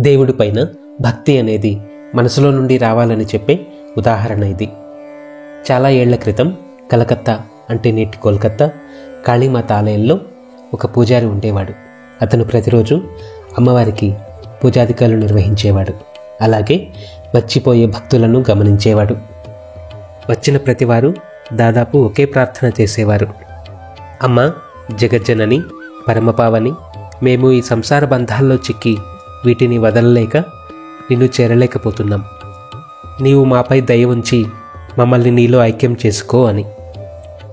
దేవుడి పైన భక్తి అనేది మనసులో నుండి రావాలని చెప్పే ఉదాహరణ ఇది. చాలా ఏళ్ల క్రితం కలకత్తా అంటే నేటి కోల్కత్తా కాళీమాత ఆలయంలో ఒక పూజారి ఉండేవాడు. అతను ప్రతిరోజు అమ్మవారికి పూజాధికారులు నిర్వహించేవాడు. అలాగే వచ్చిపోయే భక్తులను గమనించేవాడు. వచ్చిన ప్రతివారు దాదాపు ఒకే ప్రార్థన చేసేవారు. అమ్మ జగజ్జనని పరమపావని, మేము ఈ సంసార బంధాల్లో చిక్కి వీటిని వదలలేక నిన్ను చేరలేకపోతున్నాం. నీవు మాపై దయ ఉంచి మమ్మల్ని నీలో ఐక్యం చేసుకో అని.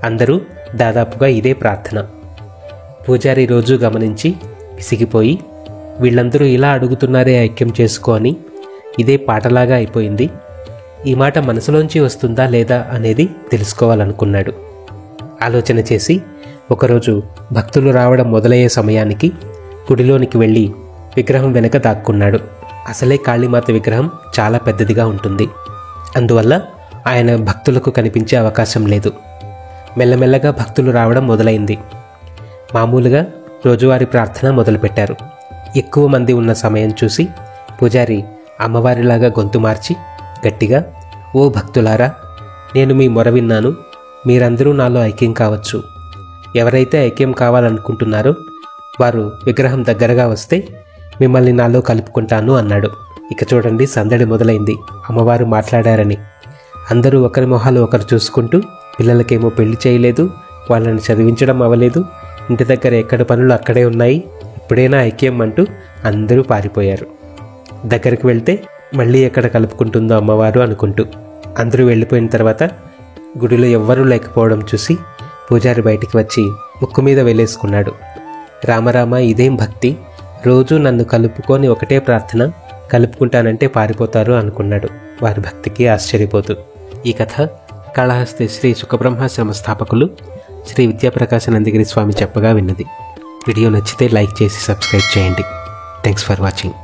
అందరూ దాదాపుగా ఇదే ప్రార్థన. పూజారి రోజు గమనించి విసిగిపోయి, వీళ్ళందరూ ఇలా అడుగుతున్నారే ఐక్యం చేసుకో అని, ఇదే పాటలాగా అయిపోయింది, ఈ మాట మనసులోంచి వస్తుందా లేదా అనేది తెలుసుకోవాలనుకున్నాడు. ఆలోచన చేసి ఒకరోజు భక్తులు రావడం మొదలయ్యే సమయానికి గుడిలోనికి వెళ్ళి విగ్రహం వెనక దాక్కున్నాడు. అసలే కాళీమాత విగ్రహం చాలా పెద్దదిగా ఉంటుంది. అందువల్ల ఆయన భక్తులకు కనిపించే అవకాశం లేదు. మెల్లమెల్లగా భక్తులు రావడం మొదలైంది. మామూలుగా రోజువారీ ప్రార్థన మొదలుపెట్టారు. ఎక్కువ మంది ఉన్న సమయం చూసి పూజారి అమ్మవారిలాగా గొంతు మార్చి గట్టిగా, ఓ భక్తులారా, నేను మీ మొర విన్నాను. మీరందరూ నాలో ఐక్యం కావచ్చు. ఎవరైతే ఐక్యం కావాలనుకుంటున్నారో వారు విగ్రహం దగ్గరగా వస్తే మిమ్మల్ని నాలో కలుపుకుంటాను అన్నాడు. ఇక చూడండి, సందడి మొదలైంది. అమ్మవారు మాట్లాడారని అందరూ ఒకరి మొహాలు ఒకరు చూసుకుంటూ, పిల్లలకేమో పెళ్లి చేయలేదు, వాళ్ళని చదివించడం అవ్వలేదు, ఇంటి దగ్గర ఎక్కడ పనులు అక్కడే ఉన్నాయి, ఇప్పుడైనా ఐక్యం అంటూ అందరూ పారిపోయారు. దగ్గరికి వెళ్తే మళ్ళీ ఎక్కడ కలుపుకుంటుందో అమ్మవారు అనుకుంటూ. అందరూ వెళ్ళిపోయిన తర్వాత గుడిలో ఎవ్వరూ లేకపోవడం చూసి పూజారి బయటికి వచ్చి ముక్కు మీద వేలేసుకున్నాడు. రామరామ, ఇదేం భక్తి, రోజు నన్ను కలుపుకొని ఒకటే ప్రార్థన, కలుపుకుంటానంటే పారిపోతారు అనుకున్నాడు వారి భక్తికి ఆశ్చర్యపోతూ. ఈ కథ కాళహస్తి శ్రీ సుఖబ్రహ్మాశ్రమ స్థాపకులు శ్రీ విద్యాప్రకాశానందగిరి స్వామి చెప్పగా విన్నది. వీడియో నచ్చితే లైక్ చేసి సబ్స్క్రైబ్ చేయండి. Thanks for watching.